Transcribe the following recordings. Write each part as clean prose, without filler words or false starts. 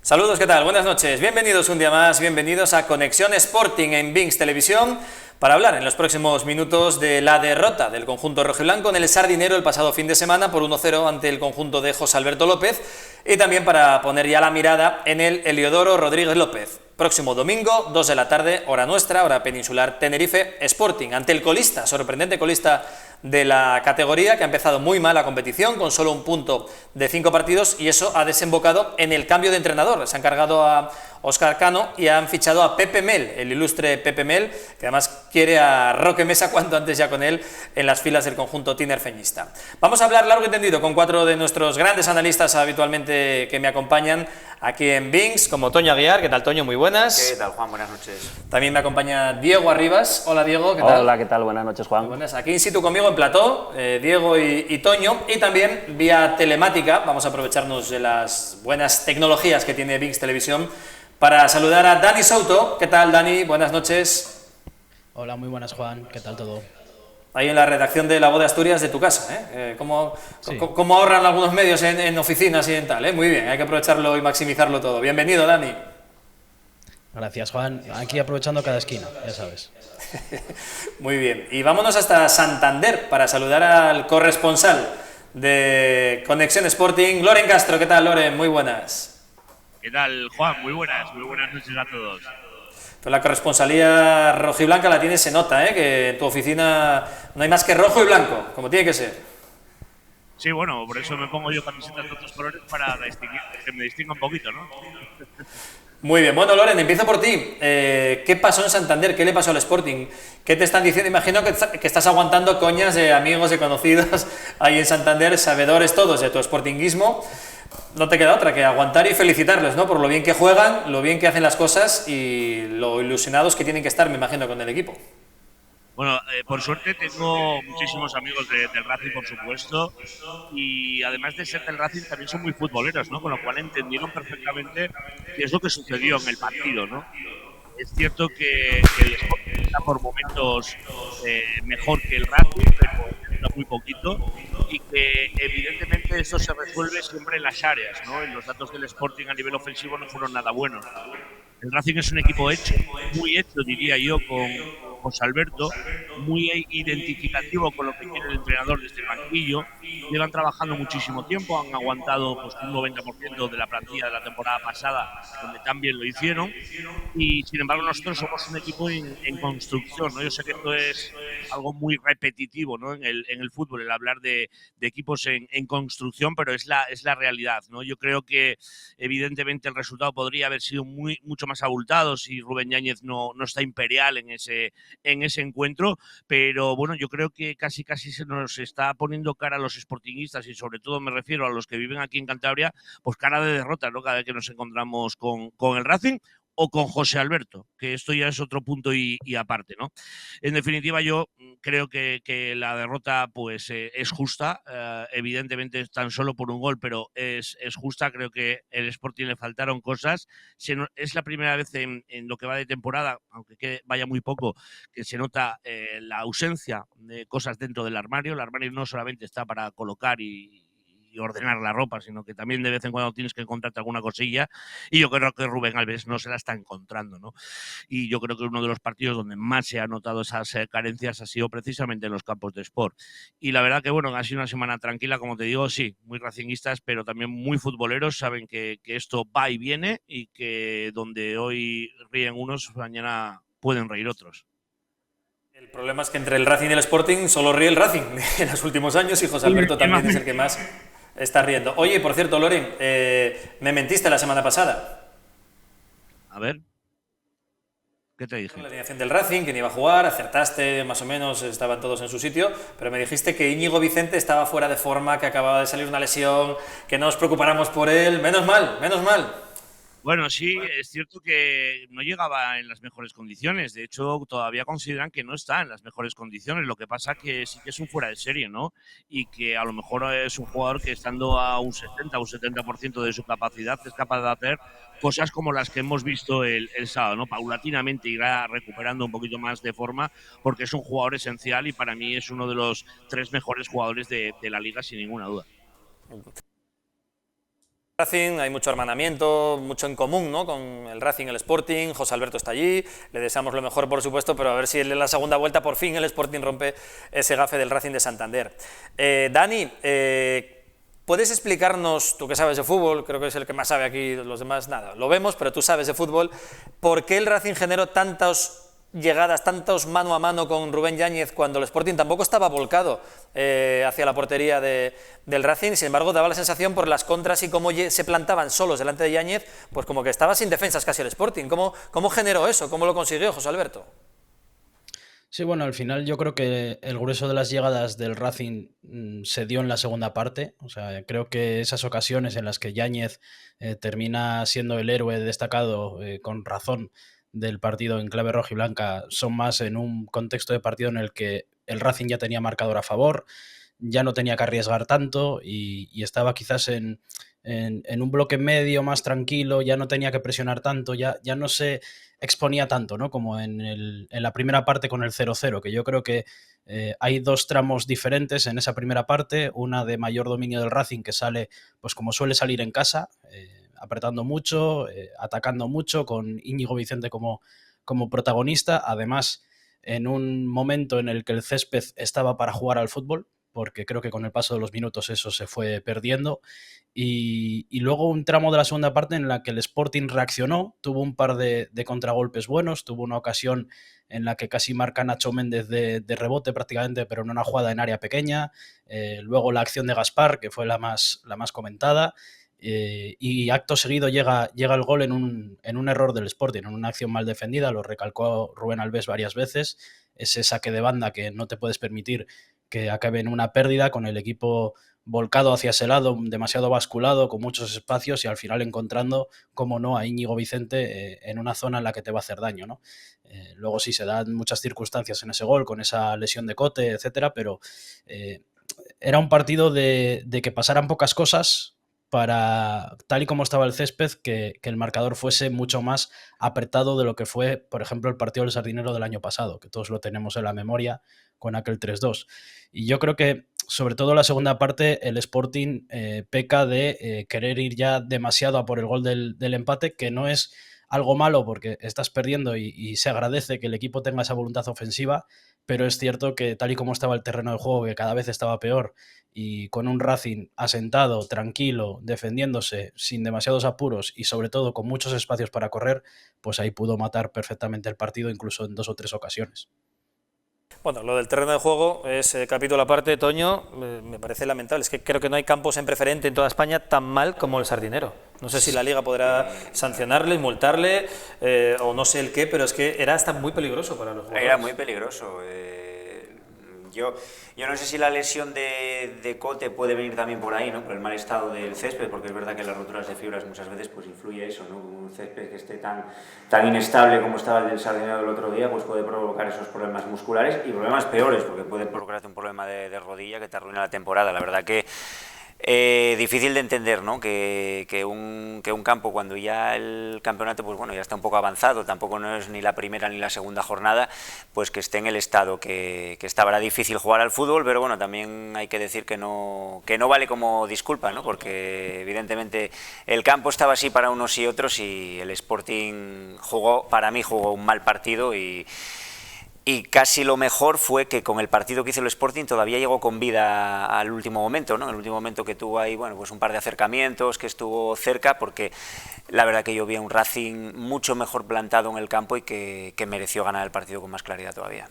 Saludos, ¿qué tal? Buenas noches. Bienvenidos un día más, bienvenidos a Conexión Sporting en Vinx Televisión para hablar en los próximos minutos de la derrota del conjunto rojiblanco en el Sardinero el pasado fin de semana por 1-0 ante el conjunto de José Alberto López y también para poner ya la mirada en el Heliodoro Rodríguez López. Próximo domingo, 2 de la tarde, hora nuestra, hora peninsular, Tenerife Sporting, ante el colista, sorprendente colista de la categoría, que ha empezado muy mal la competición, con solo un punto de 5 partidos, y eso ha desembocado en el cambio de entrenador. Se han cargado a Óscar Cano y han fichado a Pepe Mel, el ilustre Pepe Mel, que además quiere a Roque Mesa cuanto antes ya con él en las filas del conjunto tinerfeñista. Vamos a hablar largo y tendido con 4 de nuestros grandes analistas habitualmente que me acompañan aquí en Vinx, como Toño Aguiar. ¿Qué tal, Toño? Muy buenas. ¿Qué tal, Juan? Buenas noches. También me acompaña Diego Arribas. Hola, Diego, ¿qué tal? Hola, ¿qué tal? Buenas noches, Juan. Muy buenas. Aquí in situ conmigo en plató, Diego y Toño, y también vía telemática. Vamos a aprovecharnos de las buenas tecnologías que tiene Vinx Televisión para saludar a Dani Souto. ¿Qué tal, Dani? Buenas noches. Hola, muy buenas, Juan. ¿Qué tal todo? Ahí en la redacción de La Voz de Asturias de tu casa, ¿eh? ¿Cómo ahorran algunos medios en oficinas y en tal? ¿Eh? Muy bien, hay que aprovecharlo y maximizarlo todo. Bienvenido, Dani. Gracias, Juan. Aquí aprovechando cada esquina, ya sabes. Muy bien. Y vámonos hasta Santander para saludar al corresponsal de Conexión Sporting, Loren Castro. ¿Qué tal, Loren? Muy buenas. ¿Qué tal, Juan? Muy buenas noches a todos. Pues la corresponsalía rojiblanca la tienes, se nota, ¿eh? Que en tu oficina no hay más que rojo y blanco, como tiene que ser. Sí, bueno, por eso me pongo yo camisetas de otros colores para que me distinga un poquito, ¿no? Muy bien, bueno, Loren, empiezo por ti. ¿Qué pasó en Santander? ¿Qué le pasó al Sporting? ¿Qué te están diciendo? Imagino que estás aguantando coñas de amigos, de conocidos ahí en Santander, sabedores todos de tu sportinguismo. No te queda otra que aguantar y felicitarles, ¿no? Por lo bien que juegan, lo bien que hacen las cosas y lo ilusionados que tienen que estar, me imagino, con el equipo. Bueno, por suerte tengo muchísimos amigos del Racing, por supuesto, y además de ser del Racing también son muy futboleros, ¿no? Con lo cual entendieron perfectamente qué es lo que sucedió en el partido, ¿no? Es cierto que el Sporting está por momentos mejor que el Racing, pero está muy poquito, y que evidentemente eso se resuelve siempre en las áreas, ¿no? En los datos del Sporting a nivel ofensivo no fueron nada buenos. El Racing es un equipo hecho, muy hecho, diría yo, con José Alberto, muy identificativo con lo que quiere el entrenador desde el banquillo. Llevan trabajando muchísimo tiempo, han aguantado pues, un 90% de la plantilla de la temporada pasada, donde también lo hicieron. Y sin embargo, nosotros somos un equipo en construcción, ¿no? Yo sé que esto es algo muy repetitivo, ¿no? En el fútbol, el hablar de equipos en construcción, pero es la realidad, ¿no? Yo creo que evidentemente el resultado podría haber sido mucho más abultado si Rubén Yáñez no está imperial en ese encuentro, pero bueno, yo creo que casi se nos está poniendo cara a los sportinguistas y sobre todo me refiero a los que viven aquí en Cantabria, pues cara de derrota, ¿no? Cada vez que nos encontramos con el Racing o con José Alberto, que esto ya es otro punto y aparte, ¿no? En definitiva, yo creo que la derrota pues es justa, evidentemente tan solo por un gol, pero es justa. Creo que el Sporting le faltaron cosas. Es la primera vez en lo que va de temporada, aunque vaya muy poco, que se nota la ausencia de cosas dentro del armario. El armario no solamente está para colocar y ordenar la ropa, sino que también de vez en cuando tienes que encontrarte alguna cosilla, y yo creo que Rubén Alves no se la está encontrando, ¿no? Y yo creo que uno de los partidos donde más se ha notado esas carencias ha sido precisamente en los campos de Sport. Y la verdad que, bueno, ha sido una semana tranquila, como te digo, sí, muy racinguistas, pero también muy futboleros, saben que esto va y viene y que donde hoy ríen unos, mañana pueden reír otros. El problema es que entre el Racing y el Sporting solo ríe el Racing en los últimos años y José Alberto también es el que más está riendo. Oye, por cierto, Loren, me mentiste la semana pasada. A ver, ¿qué te dije? La alineación del Racing, que iba a jugar, acertaste, más o menos, estaban todos en su sitio, pero me dijiste que Íñigo Vicente estaba fuera de forma, que acababa de salir una lesión, que no nos preocupáramos por él. Menos mal, menos mal. Bueno, sí, es cierto que no llegaba en las mejores condiciones. De hecho, todavía consideran que no está en las mejores condiciones. Lo que pasa que sí que es un fuera de serie, ¿no? Y que a lo mejor es un jugador que estando a un 60 o un 70% de su capacidad es capaz de hacer cosas como las que hemos visto el sábado, ¿no? Paulatinamente irá recuperando un poquito más de forma porque es un jugador esencial y para mí es uno de los 3 mejores jugadores de la liga sin ninguna duda. Racing, hay mucho hermanamiento, mucho en común, ¿no?, con el Racing, el Sporting. José Alberto está allí, le deseamos lo mejor, por supuesto, pero a ver si en la segunda vuelta por fin el Sporting rompe ese gafe del Racing de Santander. Dani, ¿puedes explicarnos, tú que sabes de fútbol, creo que es el que más sabe aquí, los demás nada, lo vemos, pero tú sabes de fútbol, por qué el Racing generó tantas llegadas, tantos mano a mano con Rubén Yáñez cuando el Sporting tampoco estaba volcado hacia la portería del Racing? Sin embargo, daba la sensación por las contras y cómo se plantaban solos delante de Yáñez, pues como que estaba sin defensas casi el Sporting. ¿Cómo generó eso? ¿Cómo lo consiguió, José Alberto? Sí, bueno, al final yo creo que el grueso de las llegadas del Racing se dio en la segunda parte. O sea, creo que esas ocasiones en las que Yáñez termina siendo el héroe destacado, con razón, del partido en clave rojiblanca, son más en un contexto de partido en el que el Racing ya tenía marcador a favor, ya no tenía que arriesgar tanto y estaba quizás en un bloque medio más tranquilo, ya no tenía que presionar tanto, ya no se exponía tanto, ¿no?, como en la primera parte con el 0-0, que yo creo que hay dos tramos diferentes en esa primera parte, una de mayor dominio del Racing, que sale pues como suele salir en casa, apretando mucho, atacando mucho, con Íñigo Vicente como protagonista, además en un momento en el que el césped estaba para jugar al fútbol, porque creo que con el paso de los minutos eso se fue perdiendo, y luego un tramo de la segunda parte en la que el Sporting reaccionó, tuvo un par de contragolpes buenos, tuvo una ocasión en la que casi marca Nacho Méndez de rebote prácticamente, pero en una jugada en área pequeña, luego la acción de Gaspar, que fue la más comentada, y acto seguido llega el gol en un error del Sporting, en una acción mal defendida, lo recalcó Rubén Alves varias veces, ese saque de banda que no te puedes permitir que acabe en una pérdida, con el equipo volcado hacia ese lado, demasiado basculado, con muchos espacios y al final encontrando, como no, a Íñigo Vicente en una zona en la que te va a hacer daño, ¿no? Luego sí se dan muchas circunstancias en ese gol, con esa lesión de Cote, etcétera, pero era un partido de que pasaran pocas cosas para, tal y como estaba el césped, que el marcador fuese mucho más apretado de lo que fue, por ejemplo, el partido del Sardinero del año pasado, que todos lo tenemos en la memoria con aquel 3-2. Y yo creo que, sobre todo en la segunda parte, el Sporting peca de querer ir ya demasiado a por el gol del empate, que no es algo malo porque estás perdiendo y se agradece que el equipo tenga esa voluntad ofensiva, pero es cierto que tal y como estaba el terreno de juego, que cada vez estaba peor, y con un Racing asentado, tranquilo, defendiéndose, sin demasiados apuros y sobre todo con muchos espacios para correr, pues ahí pudo matar perfectamente el partido, incluso en 2 o 3 ocasiones. Bueno, lo del terreno de juego es capítulo aparte, Toño, me parece lamentable. Es que creo que no hay campos en preferente en toda España tan mal como el Sardinero. No sé si la Liga podrá sancionarle, multarle o no sé el qué, pero es que era hasta muy peligroso para los jugadores. Era muy peligroso. Yo no sé si la lesión de Cote puede venir también por ahí, ¿no?, por el mal estado del césped, porque es verdad que las roturas de fibras muchas veces pues influye eso, ¿no? Un césped que esté tan inestable como estaba el del Sardinero el otro día, pues puede provocar esos problemas musculares y problemas peores, porque puede provocarte un problema de rodilla que te arruina la temporada. La verdad que difícil de entender, ¿no?, que un campo, cuando ya el campeonato pues bueno, ya está un poco avanzado, tampoco no es ni la primera ni la segunda jornada, pues que esté en el estado que estaba. Era difícil jugar al fútbol, pero bueno, también hay que decir que no vale como disculpa, ¿no?, porque evidentemente el campo estaba así para unos y otros, y el Sporting para mí jugó un mal partido, y casi lo mejor fue que con el partido que hizo el Sporting todavía llegó con vida al último momento, ¿no? El último momento que tuvo ahí, bueno, pues un par de acercamientos, que estuvo cerca, porque la verdad que yo vi a un Racing mucho mejor plantado en el campo y que mereció ganar el partido con más claridad todavía.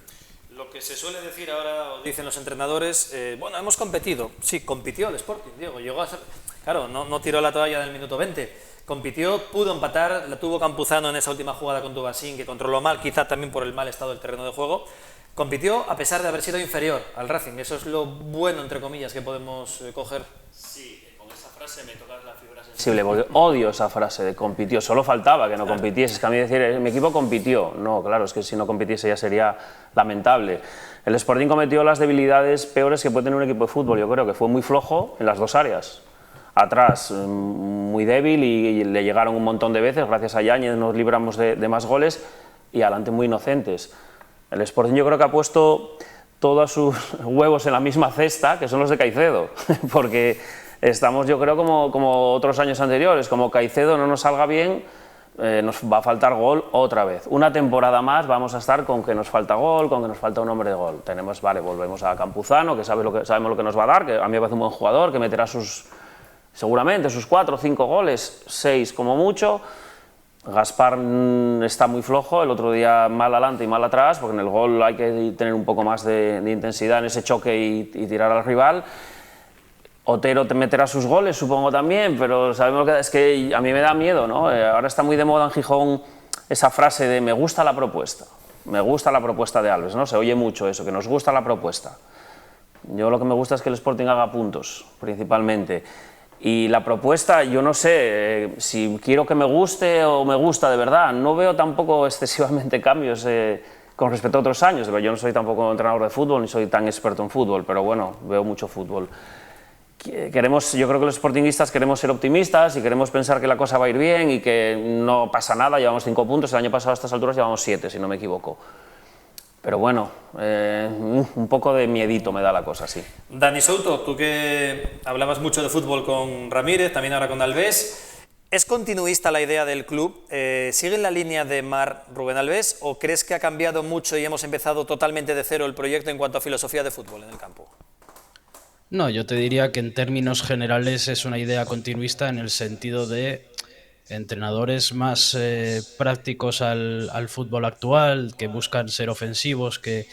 Lo que se suele decir ahora, o dicen los entrenadores, bueno, hemos competido. Sí, compitió el Sporting, Diego. Llegó a ser, claro, no tiró la toalla del minuto 20. Compitió, pudo empatar, la tuvo Campuzano en esa última jugada con Tubasín, que controló mal, quizá también por el mal estado del terreno de juego. Compitió a pesar de haber sido inferior al Racing. Eso es lo bueno, entre comillas, que podemos coger. Sí, con esa frase me tocas la fibra sensible, porque odio esa frase de compitió. Solo faltaba que no compitiese. Es que a mí decir, mi equipo compitió. No, claro, es que si no compitiese ya sería lamentable. El Sporting cometió las debilidades peores que puede tener un equipo de fútbol. Yo creo que fue muy flojo en las dos áreas. Atrás muy débil y le llegaron un montón de veces, gracias a Yáñez nos libramos de más goles, y adelante muy inocentes. El Sporting yo creo que ha puesto todos sus huevos en la misma cesta, que son los de Caicedo, porque estamos, yo creo, como otros años anteriores, como Caicedo no nos salga bien, nos va a faltar gol otra vez. Una temporada más vamos a estar con que nos falta gol, con que nos falta un hombre de gol. Volvemos a Campuzano, que sabemos lo que nos va a dar, que a mí me parece un buen jugador, que meterá seguramente sus 4 o 5 goles, 6 como mucho. Gaspar está muy flojo, el otro día mal adelante y mal atrás, porque en el gol hay que tener un poco más de intensidad en ese choque y tirar al rival. Otero te meterá sus goles, supongo también, pero sabemos que es que a mí me da miedo, ¿no? Ahora está muy de moda en Gijón esa frase de me gusta la propuesta de Alves, ¿no? Se oye mucho eso, que nos gusta la propuesta. Yo lo que me gusta es que el Sporting haga puntos, principalmente. Y la propuesta, yo no sé si quiero que me guste o me gusta de verdad. No veo tampoco excesivamente cambios con respecto a otros años. Yo no soy tampoco entrenador de fútbol ni soy tan experto en fútbol, pero bueno, veo mucho fútbol. Yo creo que los sportinguistas queremos ser optimistas y queremos pensar que la cosa va a ir bien y que no pasa nada. Llevamos 5 puntos, el año pasado a estas alturas llevamos 7, si no me equivoco. Pero bueno, un poco de miedito me da la cosa, sí. Dani Souto, tú que hablabas mucho de fútbol con Ramírez, también ahora con Alves, ¿es continuista la idea del club? ¿Sigue en la línea de Mar Rubén Alves o crees que ha cambiado mucho y hemos empezado totalmente de cero el proyecto en cuanto a filosofía de fútbol en el campo? No, yo te diría que en términos generales es una idea continuista en el sentido de entrenadores más prácticos al fútbol actual, que buscan ser ofensivos, que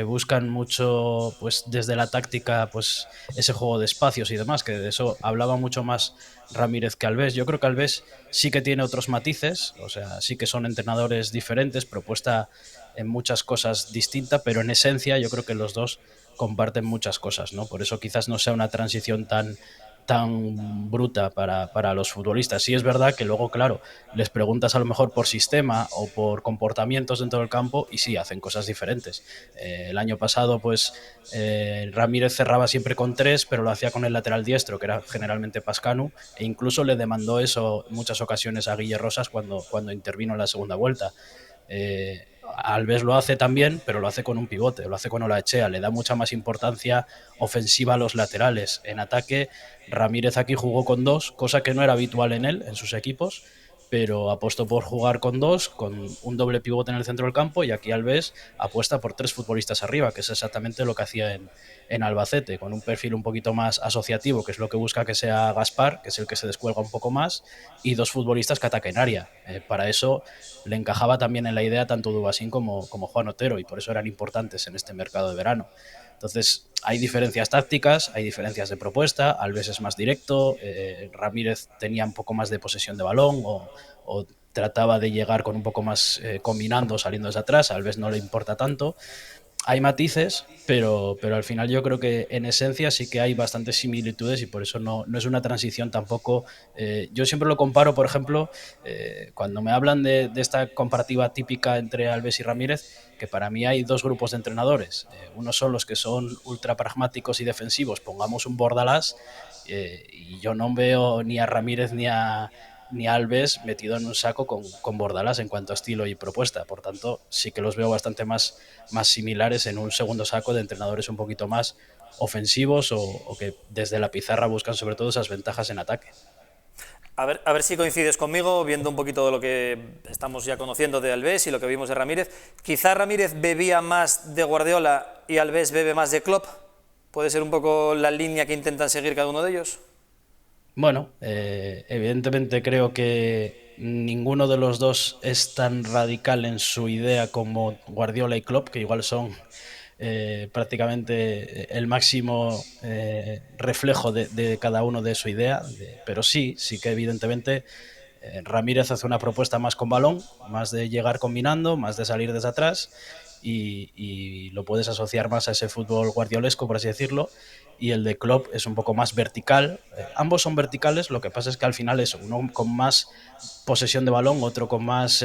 buscan mucho, pues desde la táctica, pues ese juego de espacios y demás, que de eso hablaba mucho más Ramírez que Alves. Yo creo que Alves sí que tiene otros matices, o sea, sí que son entrenadores diferentes, propuesta en muchas cosas distinta, pero en esencia yo creo que los dos comparten muchas cosas, ¿no? Por eso quizás no sea una transición tan bruta para los futbolistas. Sí es verdad que luego, claro, les preguntas a lo mejor por sistema o por comportamientos dentro del campo y sí, hacen cosas diferentes. El año pasado, pues, Ramírez cerraba siempre con 3, pero lo hacía con el lateral diestro, que era generalmente Pascanu, e incluso le demandó eso en muchas ocasiones a Guille Rosas cuando intervino en la segunda vuelta. Alves lo hace también, pero lo hace con un pivote, lo hace con Olaechea, le da mucha más importancia ofensiva a los laterales. En ataque, Ramírez aquí jugó con 2, cosa que no era habitual en él, en sus equipos, pero apostó por jugar con 2, con un doble pivote en el centro del campo, y aquí Alves apuesta por 3 futbolistas arriba, que es exactamente lo que hacía en Albacete, con un perfil un poquito más asociativo, que es lo que busca que sea Gaspar, que es el que se descuelga un poco más, y 2 futbolistas que ataquen área. Para eso le encajaba también en la idea tanto Dubasín como Juan Otero, y por eso eran importantes en este mercado de verano. Entonces, hay diferencias tácticas, hay diferencias de propuesta. Alves es más directo, Ramírez tenía un poco más de posesión de balón o trataba de llegar con un poco más combinando, saliendo desde atrás. A Alves no le importa tanto. Hay matices, pero al final yo creo que en esencia sí que hay bastantes similitudes y por eso no es una transición tampoco. Yo siempre lo comparo, por ejemplo, cuando me hablan de esta comparativa típica entre Alves y Ramírez, que para mí hay 2 grupos de entrenadores. Unos son los que son ultra pragmáticos y defensivos, pongamos un Bordalás, y yo no veo ni a Ramírez ni a Alves metido en un saco con Bordalás en cuanto a estilo y propuesta. Por tanto, sí que los veo bastante más similares en un segundo saco de entrenadores un poquito más ofensivos o que desde la pizarra buscan sobre todo esas ventajas en ataque. A ver si coincides conmigo, viendo un poquito de lo que estamos ya conociendo de Alves y lo que vimos de Ramírez. Quizá Ramírez bebía más de Guardiola y Alves bebe más de Klopp. ¿Puede ser un poco la línea que intentan seguir cada uno de ellos? Bueno, evidentemente creo que ninguno de los dos es tan radical en su idea como Guardiola y Klopp, que igual son prácticamente el máximo reflejo de cada uno de su idea, pero sí que evidentemente Ramírez hace una propuesta más con balón, más de llegar combinando, más de salir desde atrás y lo puedes asociar más a ese fútbol guardiolesco, por así decirlo, y el de Klopp es un poco más vertical. Ambos son verticales, lo que pasa es que al final es uno con más posesión de balón, otro con más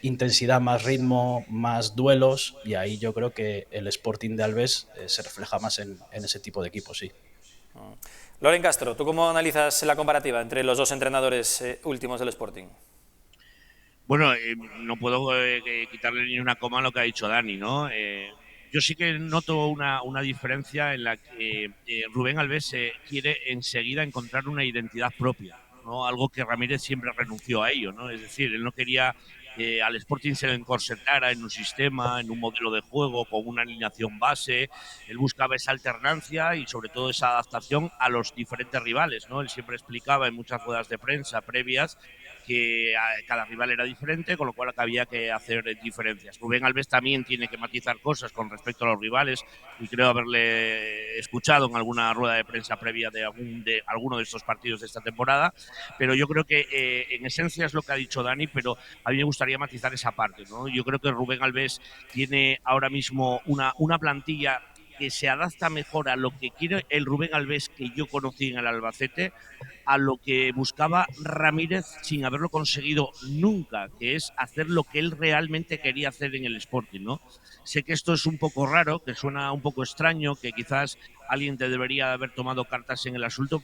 intensidad, más ritmo, más duelos, y ahí yo creo que el Sporting de Alves se refleja más en ese tipo de equipos, sí. Loren Castro, ¿tú cómo analizas la comparativa entre los 2 entrenadores últimos del Sporting? Bueno, no puedo quitarle ni una coma a lo que ha dicho Dani, ¿no? yo sí que noto una diferencia en la que Rubén Alves quiere enseguida encontrar una identidad propia, ¿no? Algo que Ramírez siempre renunció a ello, ¿no? Es decir, él no quería que al Sporting se le encorsetara en un sistema, en un modelo de juego, con una alineación base. Él buscaba esa alternancia y sobre todo esa adaptación a los diferentes rivales, ¿no? Él siempre explicaba en muchas ruedas de prensa previas que cada rival era diferente, con lo cual había que hacer diferencias. Rubén Alves también tiene que matizar cosas con respecto a los rivales y creo haberle escuchado en alguna rueda de prensa previa de alguno de estos partidos de esta temporada, pero yo creo que en esencia es lo que ha dicho Dani, pero a mí me gustaría matizar esa parte, ¿no? Yo creo que Rubén Alves tiene ahora mismo una plantilla que se adapta mejor a lo que quiere el Rubén Alves que yo conocí en el Albacete, a lo que buscaba Ramírez sin haberlo conseguido nunca, que es hacer lo que él realmente quería hacer en el Sporting, ¿no? Sé que esto es un poco raro, que suena un poco extraño, que quizás alguien te debería haber tomado cartas en el asunto,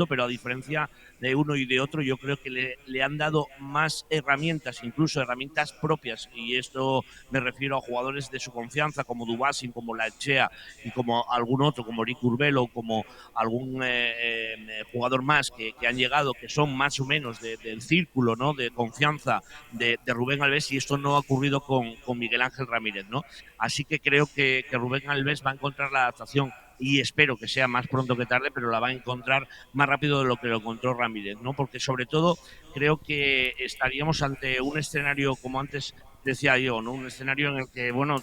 pero a diferencia de uno y de otro, yo creo que le han dado más herramientas, incluso herramientas propias, y esto me refiero a jugadores de su confianza, como Dubásin, como Laechea, y como algún otro, como Rick Urbelo, como algún jugador más que han llegado, que son más o menos del círculo, ¿no?, de confianza de Rubén Alves, y esto no ha ocurrido con Miguel Ángel Ramírez, ¿no? Así que creo que Rubén Alves va a encontrar la adaptación y espero que sea más pronto que tarde, pero la va a encontrar más rápido de lo que lo encontró Ramírez, ¿no? Porque sobre todo creo que estaríamos ante un escenario, como antes decía yo, ¿no? Un escenario en el que, bueno,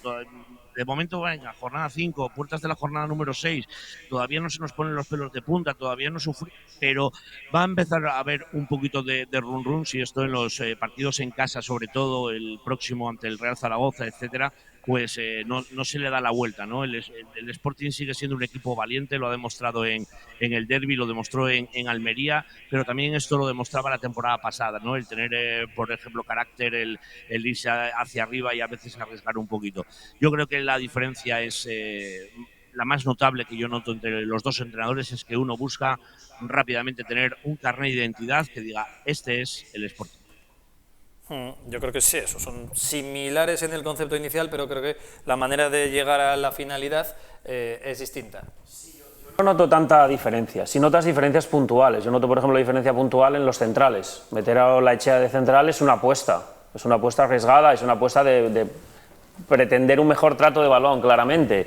de momento, venga, jornada 5, puertas de la jornada número 6, todavía no se nos ponen los pelos de punta, todavía no sufrimos, pero va a empezar a haber un poquito de run si esto en los partidos en casa, sobre todo el próximo ante el Real Zaragoza, etcétera, pues no se le da la vuelta, ¿no? El Sporting sigue siendo un equipo valiente, lo ha demostrado en el derbi, lo demostró en Almería, pero también esto lo demostraba la temporada pasada, ¿no? El tener, por ejemplo, carácter, el irse hacia arriba y a veces arriesgar un poquito. Yo creo que la diferencia es la más notable que yo noto entre los dos entrenadores, es que uno busca rápidamente tener un carnet de identidad que diga, este es el Sporting. Yo creo que sí, eso son similares en el concepto inicial, pero creo que la manera de llegar a la finalidad es distinta. No noto tanta diferencia, si notas diferencias puntuales. Yo noto, por ejemplo, la diferencia puntual en los centrales. Meter a Laechea de central es una apuesta arriesgada, es una apuesta de pretender un mejor trato de balón, claramente.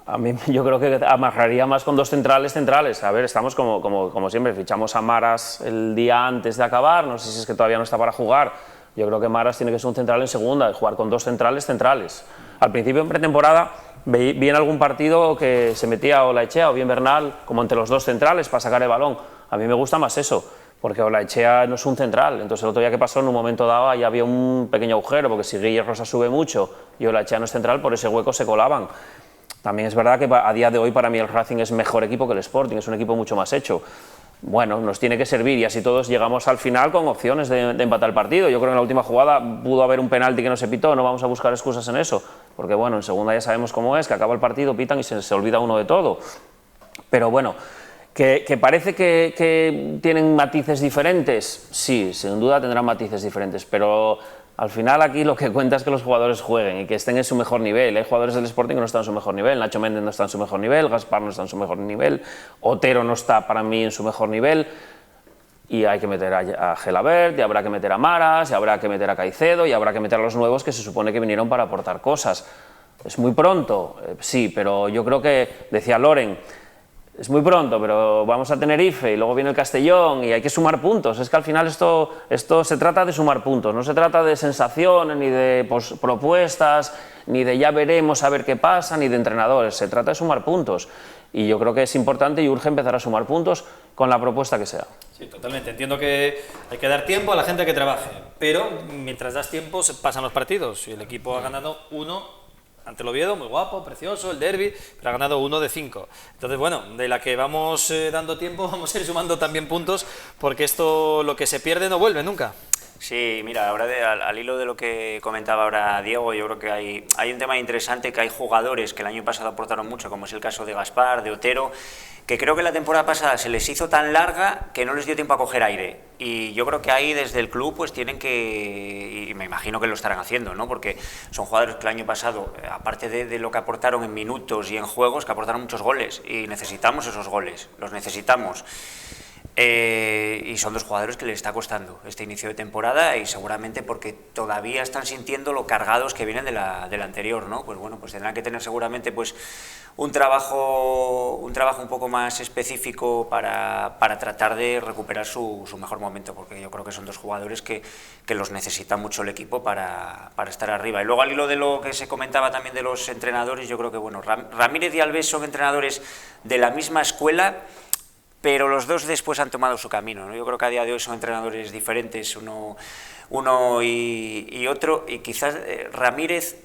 A mí yo creo que amarraría más con dos centrales. A ver, estamos como siempre, fichamos a Maras el día antes de acabar, no sé si es que todavía no está para jugar. Yo creo que Maras tiene que ser un central en segunda, y jugar con dos centrales. Al principio, en pretemporada, vi en algún partido que se metía Olaechea o bien Bernal como entre los dos centrales para sacar el balón. A mí me gusta más eso, porque Olaechea no es un central. Entonces el otro día que pasó, en un momento dado, ya había un pequeño agujero, porque si Guille Rosa sube mucho y Olaechea no es central, por ese hueco se colaban. También es verdad que a día de hoy para mí el Racing es mejor equipo que el Sporting, es un equipo mucho más hecho. Bueno, nos tiene que servir y así todos llegamos al final con opciones de empatar el partido. Yo creo que en la última jugada pudo haber un penalti que no se pitó, no vamos a buscar excusas en eso, porque bueno, en segunda ya sabemos cómo es, que acaba el partido, pitan y se olvida uno de todo. Pero bueno, que parece que tienen matices diferentes, sí, sin duda tendrán matices diferentes, pero al final aquí lo que cuenta es que los jugadores jueguen y que estén en su mejor nivel. Hay jugadores del Sporting que no están en su mejor nivel, Nacho Méndez no está en su mejor nivel, Gaspar no está en su mejor nivel, Otero no está para mí en su mejor nivel, y hay que meter a Gelabert, y habrá que meter a Maras, y habrá que meter a Caicedo, y habrá que meter a los nuevos que se supone que vinieron para aportar cosas. ¿Es muy pronto? Sí, pero yo creo que, decía Loren, es muy pronto, pero vamos a Tenerife y luego viene el Castellón y hay que sumar puntos. Es que al final esto se trata de sumar puntos, no se trata de sensaciones, ni de propuestas, ni de ya veremos a ver qué pasa, ni de entrenadores. Se trata de sumar puntos. Y yo creo que es importante y urge empezar a sumar puntos con la propuesta que sea. Sí, totalmente. Entiendo que hay que dar tiempo a la gente que trabaje, pero mientras das tiempo pasan los partidos. Y el equipo ha ganado 1 ante el Oviedo, muy guapo, precioso, el derbi, pero ha ganado 1 de 5. Entonces, bueno, de la que vamos dando tiempo, vamos a ir sumando también puntos, porque esto, lo que se pierde, no vuelve nunca. Sí, mira, ahora al hilo de lo que comentaba ahora Diego, yo creo que hay un tema interesante, que hay jugadores que el año pasado aportaron mucho, como es el caso de Gaspar, de Otero, que creo que la temporada pasada se les hizo tan larga que no les dio tiempo a coger aire. Y yo creo que ahí desde el club pues tienen que, y me imagino que lo estarán haciendo, ¿no? Porque son jugadores que el año pasado, aparte de lo que aportaron en minutos y en juegos, que aportaron muchos goles, y necesitamos esos goles, los necesitamos. Y son dos jugadores que les está costando este inicio de temporada, y seguramente porque todavía están sintiendo lo cargados que vienen de la anterior, ¿no? Pues bueno, pues tendrán que tener seguramente pues un trabajo un poco más específico para tratar de recuperar su mejor momento, porque yo creo que son dos jugadores que los necesita mucho el equipo para estar arriba. Y luego, al hilo de lo que se comentaba también de los entrenadores, yo creo que bueno, Ramírez y Alves son entrenadores de la misma escuela, pero los dos después han tomado su camino, ¿no? Yo creo que a día de hoy son entrenadores diferentes, uno y otro, y quizás Ramírez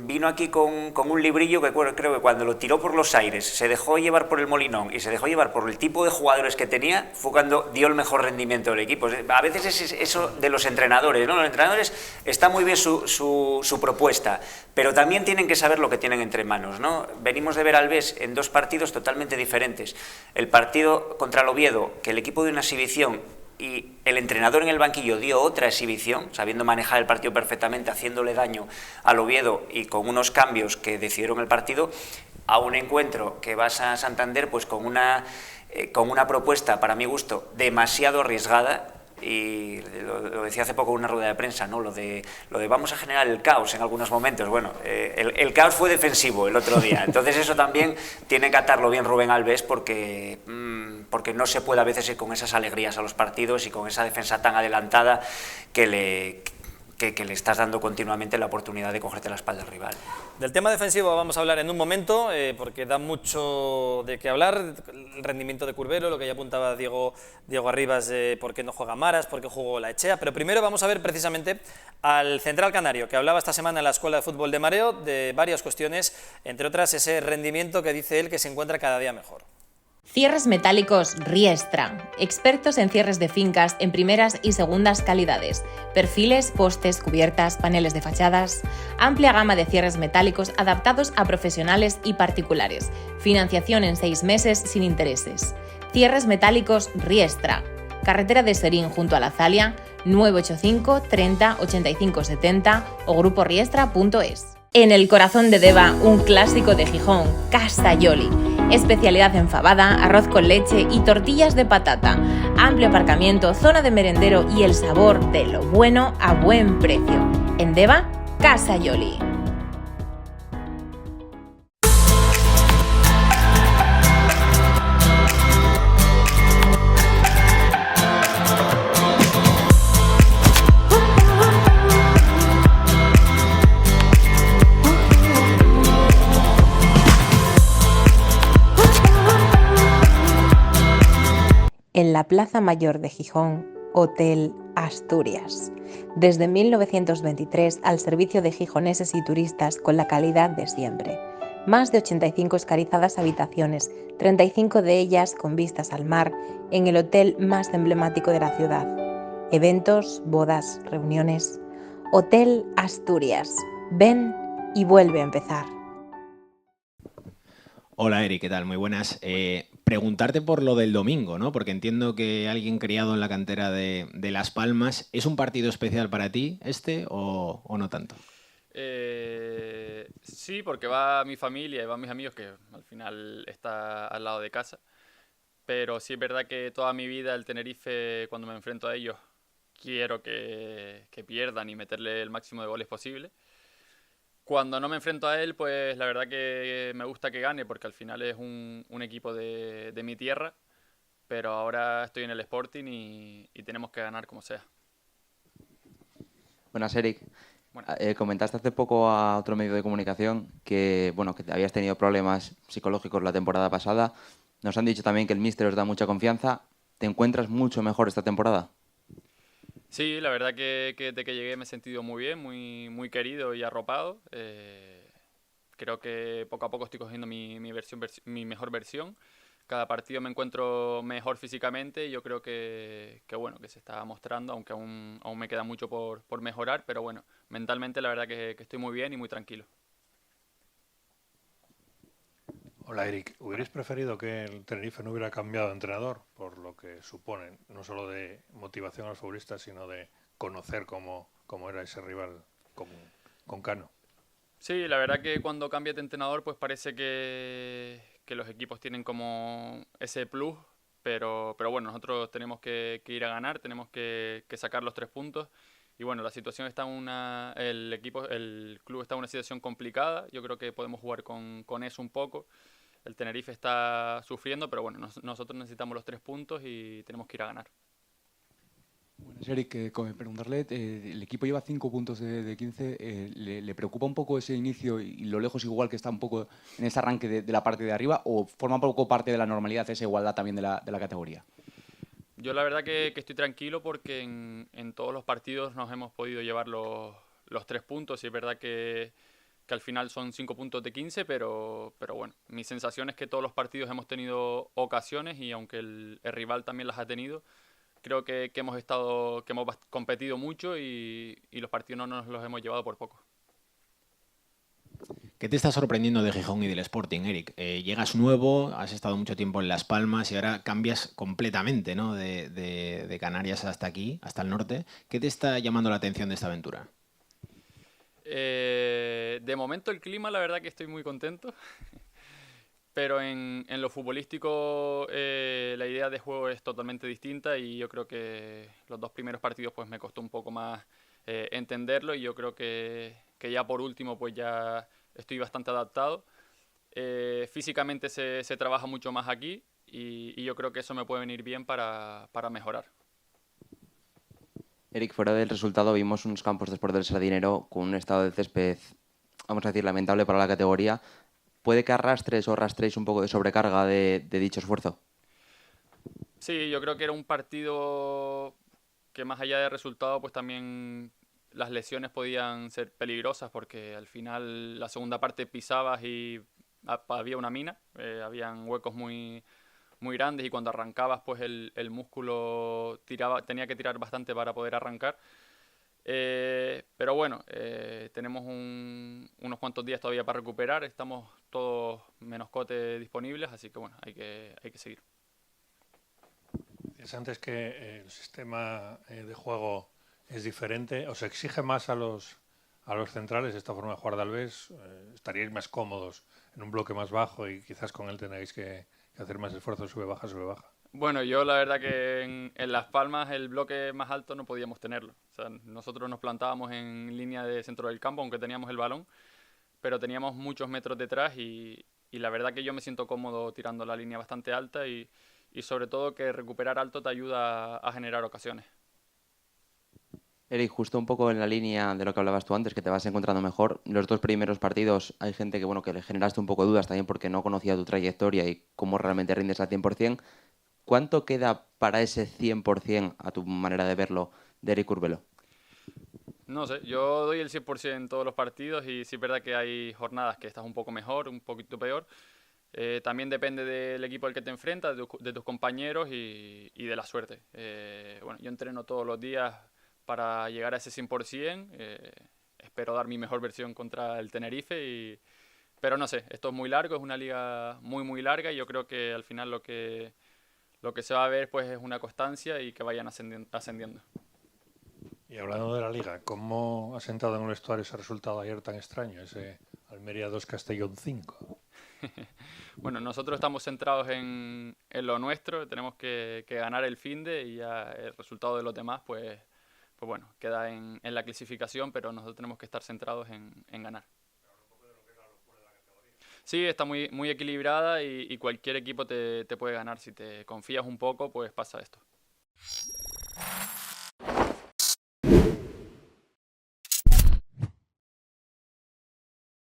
vino aquí con un librillo que creo que cuando lo tiró por los aires, se dejó llevar por el Molinón y se dejó llevar por el tipo de jugadores que tenía, fue cuando dio el mejor rendimiento del equipo. A veces es eso de los entrenadores, ¿no? Los entrenadores, está muy bien su propuesta, pero también tienen que saber lo que tienen entre manos, ¿no? Venimos de ver al Alves en dos partidos totalmente diferentes. El partido contra el Oviedo, que el equipo dio una exhibición y el entrenador en el banquillo dio otra exhibición, sabiendo manejar el partido perfectamente, haciéndole daño al Oviedo y con unos cambios que decidieron el partido, a un encuentro que vas a Santander pues con una propuesta, para mi gusto, demasiado arriesgada. Y lo decía hace poco en una rueda de prensa, ¿no? Lo de vamos a generar el caos en algunos momentos. Bueno, el caos fue defensivo el otro día, entonces eso también tiene que atarlo bien Rubén Alves, porque no se puede a veces ir con esas alegrías a los partidos y con esa defensa tan adelantada que le estás dando continuamente la oportunidad de cogerte la espalda al rival. Del tema defensivo vamos a hablar en un momento, porque da mucho de qué hablar. El rendimiento de Curbelo, lo que ya apuntaba Diego Arribas, de por qué no juega Maras, por qué jugó La Echea. Pero primero vamos a ver precisamente al central canario, que hablaba esta semana en la Escuela de Fútbol de Mareo de varias cuestiones, entre otras ese rendimiento que dice él que se encuentra cada día mejor. Cierres metálicos Riestra, expertos en cierres de fincas en primeras y segundas calidades, perfiles, postes, cubiertas, paneles de fachadas, amplia gama de cierres metálicos adaptados a profesionales y particulares, financiación en 6 meses sin intereses. Cierres metálicos Riestra, carretera de Serín junto a la Zalia, 985 30 85 70 o gruporiestra.es. En el corazón de Deva, un clásico de Gijón, Casa Yoli. Especialidad en fabada, arroz con leche y tortillas de patata. Amplio aparcamiento, zona de merendero y el sabor de lo bueno a buen precio. En Deva, Casa Yoli. En la Plaza Mayor de Gijón, Hotel Asturias. Desde 1923 al servicio de gijoneses y turistas con la calidad de siempre. Más de 85 escarizadas habitaciones, 35 de ellas con vistas al mar, en el hotel más emblemático de la ciudad. Eventos, bodas, reuniones. Hotel Asturias. Ven y vuelve a empezar. Hola Eri, ¿qué tal? Muy buenas. Preguntarte por lo del domingo, ¿no? Porque entiendo que alguien criado en la cantera de Las Palmas, ¿es un partido especial para ti este o no tanto? Sí, porque va mi familia y van mis amigos, que al final está al lado de casa. Pero sí es verdad que toda mi vida el Tenerife, cuando me enfrento a ellos, quiero que pierdan y meterle el máximo de goles posible. Cuando no me enfrento a él, pues la verdad que me gusta que gane, porque al final es un equipo de mi tierra, pero ahora estoy en el Sporting y tenemos que ganar como sea. Buenas, Eric. Bueno. Comentaste hace poco a otro medio de comunicación que habías tenido problemas psicológicos la temporada pasada. Nos han dicho también que el míster os da mucha confianza. ¿Te encuentras mucho mejor esta temporada? Sí, la verdad que desde que llegué me he sentido muy bien, muy querido y arropado. Creo que poco a poco estoy cogiendo mi mejor versión. cada partido me encuentro mejor físicamente y yo creo que bueno, que se está mostrando, aunque aún me queda mucho por mejorar, pero bueno, mentalmente la verdad que estoy muy bien y muy tranquilo. Hola Eric, ¿hubierais preferido que el Tenerife no hubiera cambiado de entrenador? Por lo que supone, no solo de motivación a los futbolistas, sino de conocer cómo era ese rival con Cano. Sí, la verdad que cuando cambias de entrenador pues parece que los equipos tienen como ese plus, pero bueno, nosotros tenemos que ir a ganar, tenemos que sacar los 3 puntos. Y bueno, la situación está el club está en una situación complicada, yo creo que podemos jugar con eso un poco. El Tenerife está sufriendo, pero bueno, nosotros necesitamos los 3 puntos y tenemos que ir a ganar. Buenas, Eric, preguntarle, el equipo lleva 5 puntos de 15, ¿le preocupa un poco ese inicio y lo lejos igual que está un poco en ese arranque de la parte de arriba, o forma un poco parte de la normalidad esa igualdad también de la categoría? Yo la verdad que estoy tranquilo porque en todos los partidos nos hemos podido llevar los 3 puntos y es verdad que al final son 5 puntos de 15, pero bueno, mi sensación es que todos los partidos hemos tenido ocasiones y aunque el rival también las ha tenido, creo que hemos competido mucho y los partidos no nos los hemos llevado por poco. ¿Qué te está sorprendiendo de Gijón y del Sporting, Eric? Llegas nuevo, has estado mucho tiempo en Las Palmas y ahora cambias completamente, ¿no? de Canarias hasta aquí, hasta el norte. ¿Qué te está llamando la atención de esta aventura? De momento el clima, la verdad que estoy muy contento. Pero en lo futbolístico la idea de juego es totalmente distinta y yo creo que los 2 primeros partidos pues me costó un poco más entenderlo y yo creo que ya por último pues ya estoy bastante adaptado. Físicamente se trabaja mucho más aquí y yo creo que eso me puede venir bien para mejorar. Eric, fuera del resultado vimos unos campos de Sport del Sardinero con un estado de césped, vamos a decir, lamentable para la categoría. ¿Puede que rastréis un poco de sobrecarga de dicho esfuerzo? Sí, yo creo que era un partido que más allá del resultado, pues también las lesiones podían ser peligrosas porque al final la segunda parte pisabas y había una mina, habían huecos muy grandes y cuando arrancabas pues el músculo tenía que tirar bastante para poder arrancar. Pero bueno, tenemos unos cuantos días todavía para recuperar, estamos todos menos Cote disponibles, así que bueno, hay que seguir. Decías antes que el sistema de juego es diferente, ¿os exige más a los centrales esta forma de jugar de Alves? ¿Estaríais más cómodos en un bloque más bajo y quizás con él tenéis que hacer más esfuerzo, sube-baja? Bueno, yo la verdad que en Las Palmas el bloque más alto no podíamos tenerlo. O sea, nosotros nos plantábamos en línea de centro del campo, aunque teníamos el balón, pero teníamos muchos metros detrás y la verdad que yo me siento cómodo tirando la línea bastante alta y sobre todo que recuperar alto te ayuda a generar ocasiones. Eric, justo un poco en la línea de lo que hablabas tú antes, que te vas encontrando mejor. Los 2 primeros partidos hay gente que le generaste un poco de dudas también porque no conocía tu trayectoria y cómo realmente rindes al 100%. ¿Cuánto queda para ese 100%, a tu manera de verlo, de Eric Curbelo? No sé, yo doy el 100% en todos los partidos y sí es verdad que hay jornadas que estás un poco mejor, un poquito peor. También depende del equipo al que te enfrentas, de tus compañeros y de la suerte. Bueno, yo entreno todos los días para llegar a ese 100%. Espero dar mi mejor versión contra el Tenerife, pero no sé, esto es muy largo, es una liga muy larga y yo creo que al final lo que se va a ver pues es una constancia y que vayan ascendiendo. Y hablando de la liga, ¿cómo ha sentado en el vestuario ese resultado ayer tan extraño, ese Almería 2 Castellón 5? Bueno, nosotros estamos centrados en lo nuestro, tenemos que ganar el finde y ya el resultado de los demás pues bueno, queda en la clasificación, pero nosotros tenemos que estar centrados en ganar. Sí, está muy equilibrada y cualquier equipo te puede ganar. Si te confías un poco, pues pasa esto.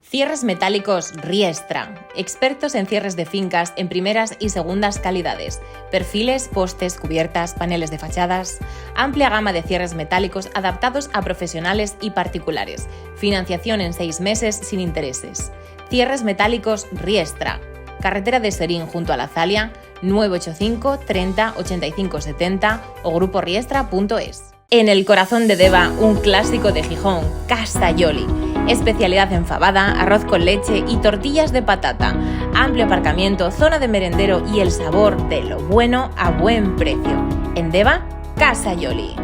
Cierres metálicos Riestra. Expertos en cierres de fincas en primeras y segundas calidades. Perfiles, postes, cubiertas, paneles de fachadas. Amplia gama de cierres metálicos adaptados a profesionales y particulares. Financiación en 6 meses sin intereses. Cierres metálicos Riestra. carretera de Serín junto a la Zalia, 985 30 85 70 o gruporiestra.es. En el corazón de Deva, un clásico de Gijón, Casa Yoli. Especialidad en fabada, arroz con leche y tortillas de patata. Amplio aparcamiento, zona de merendero y el sabor de lo bueno a buen precio. En Deva, Casa Yoli.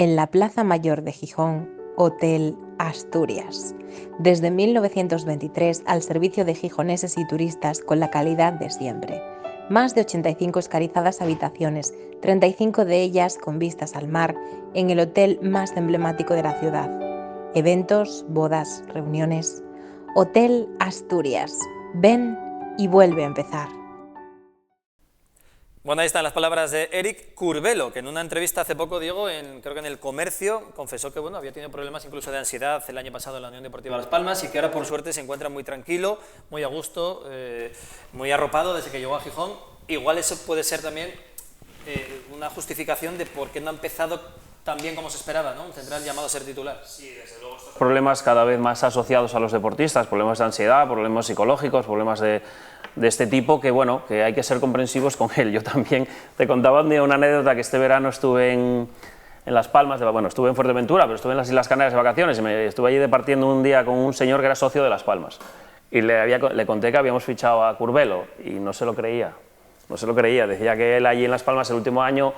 En la Plaza Mayor de Gijón, Hotel Asturias. Desde 1923 al servicio de gijoneses y turistas con la calidad de siempre. Más de 85 escarizadas habitaciones, 35 de ellas con vistas al mar, en el hotel más emblemático de la ciudad. Eventos, bodas, reuniones. Hotel Asturias. Ven y vuelve a empezar. Bueno, ahí están las palabras de Eric Curbelo, que en una entrevista hace poco, Diego, creo que en El Comercio, confesó que había tenido problemas incluso de ansiedad el año pasado en la Unión Deportiva Las Palmas y que ahora por suerte se encuentra muy tranquilo, muy a gusto, muy arropado desde que llegó a Gijón. Igual eso puede ser también una justificación de por qué no ha empezado tan bien como se esperaba, ¿no? Un central llamado a ser titular. Sí, desde luego. Problemas cada vez más asociados a los deportistas, problemas de ansiedad, problemas psicológicos, problemas de este tipo que, bueno, que hay que ser comprensivos con él. Yo también te contaba un día una anécdota que este verano estuve en Las Palmas, estuve en Fuerteventura, pero estuve en las Islas Canarias de vacaciones y me estuve allí departiendo un día con un señor que era socio de Las Palmas y le conté que habíamos fichado a Curbelo y no se lo creía, decía que él allí en Las Palmas el último año